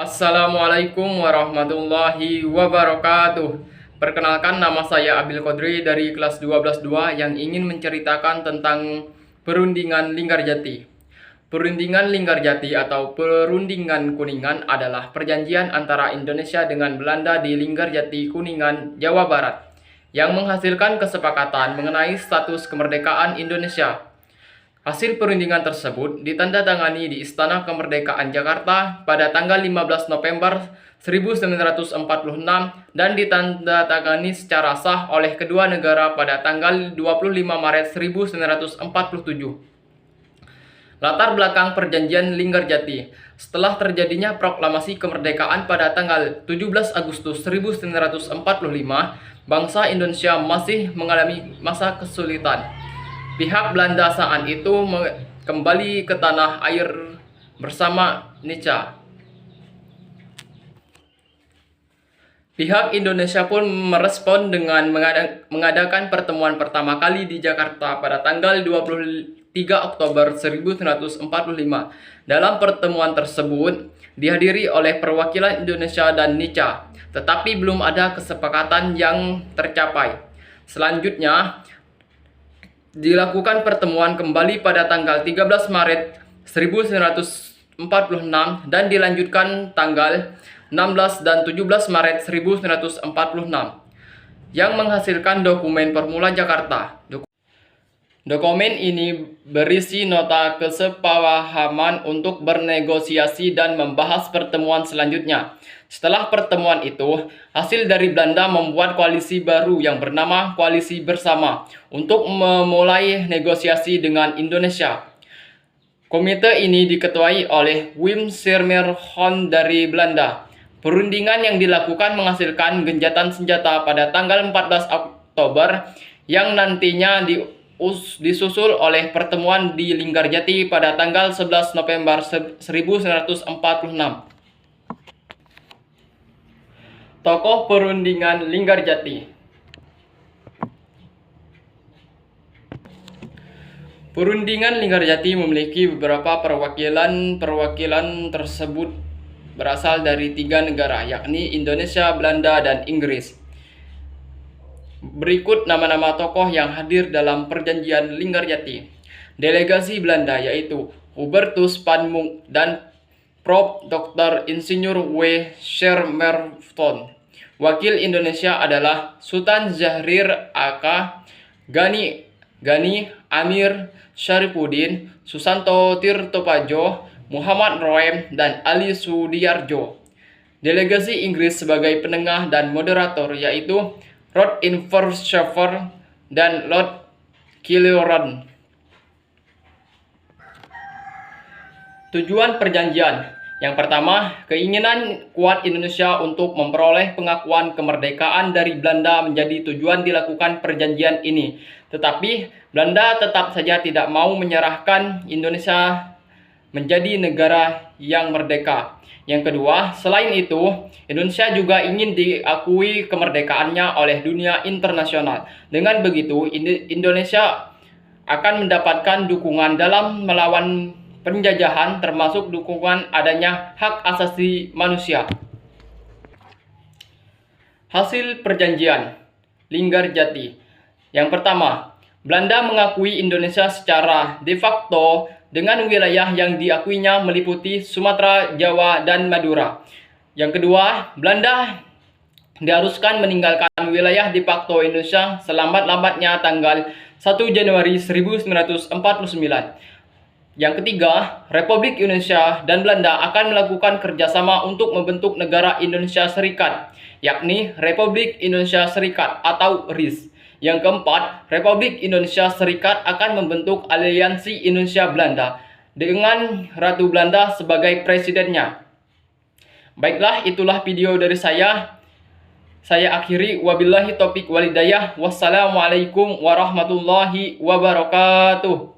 Assalamualaikum warahmatullahi wabarakatuh. Perkenalkan, nama saya Abil Qodri dari kelas 12-2 yang ingin menceritakan tentang perundingan Linggarjati. Perundingan Linggarjati atau perundingan Kuningan adalah perjanjian antara Indonesia dengan Belanda di Linggarjati, Kuningan, Jawa Barat, yang menghasilkan kesepakatan mengenai status kemerdekaan Indonesia. Hasil perundingan tersebut ditandatangani di Istana Kemerdekaan Jakarta pada tanggal 15 November 1946 dan ditandatangani secara sah oleh kedua negara pada tanggal 25 Maret 1947. Latar belakang perjanjian Linggarjati. Setelah terjadinya proklamasi kemerdekaan pada tanggal 17 Agustus 1945, bangsa Indonesia masih mengalami masa kesulitan. Pihak Belanda saat itu kembali ke tanah air bersama Nica. Pihak Indonesia pun merespon dengan mengadakan pertemuan pertama kali di Jakarta pada tanggal 23 Oktober 1945. Dalam pertemuan tersebut dihadiri oleh perwakilan Indonesia dan Nica, tetapi belum ada kesepakatan yang tercapai. Selanjutnya dilakukan pertemuan kembali pada tanggal 13 Maret 1946 dan dilanjutkan tanggal 16 dan 17 Maret 1946 yang menghasilkan dokumen Formula Jakarta. Dokumen ini berisi nota kesepahaman untuk bernegosiasi dan membahas pertemuan selanjutnya. Setelah pertemuan itu, hasil dari Belanda membuat koalisi baru yang bernama Koalisi Bersama untuk memulai negosiasi dengan Indonesia. Komite ini diketuai oleh Wim Sermerhorn dari Belanda. Perundingan yang dilakukan menghasilkan gencatan senjata pada tanggal 14 Oktober yang nantinya disusul oleh pertemuan di Linggarjati pada tanggal 11 November 1946. Tokoh perundingan Linggarjati. Perundingan Linggarjati memiliki beberapa perwakilan tersebut berasal dari 3 negara, yakni Indonesia, Belanda, dan Inggris. Berikut nama-nama tokoh yang hadir dalam perjanjian Linggarjati. Delegasi Belanda yaitu Hubertus van Mook dan Prof. Dr. Insinyur W. Sermerhorn. Wakil Indonesia adalah Sultan Syahrir Aka, Gani Amir Syarifuddin, Susanto Tirtopadjo, Muhammad Roem, dan Ali Sudiarjo. Delegasi Inggris sebagai penengah dan moderator yaitu Lord Invershafer dan Lord Killoran. Tujuan perjanjian. Yang pertama, keinginan kuat Indonesia untuk memperoleh pengakuan kemerdekaan dari Belanda menjadi tujuan dilakukan perjanjian ini. Tetapi Belanda tetap saja tidak mau menyerahkan Indonesia menjadi negara yang merdeka. Yang kedua, selain itu, Indonesia juga ingin diakui kemerdekaannya oleh dunia internasional. Dengan begitu, Indonesia akan mendapatkan dukungan dalam melawan penjajahan, termasuk dukungan adanya hak asasi manusia. Hasil perjanjian Linggarjati. Yang pertama, Belanda mengakui Indonesia secara de facto dengan wilayah yang diakuinya meliputi Sumatera, Jawa, dan Madura. Yang kedua, Belanda diharuskan meninggalkan wilayah de facto Indonesia selambat-lambatnya tanggal 1 Januari 1949. Yang ketiga, Republik Indonesia dan Belanda akan melakukan kerjasama untuk membentuk negara Indonesia Serikat, yakni Republik Indonesia Serikat atau RIS. Yang keempat, Republik Indonesia Serikat akan membentuk Aliansi Indonesia Belanda dengan Ratu Belanda sebagai presidennya. Baiklah, itulah video dari saya. Saya akhiri, wabillahi taufiq walhidayah. Wassalamualaikum warahmatullahi wabarakatuh.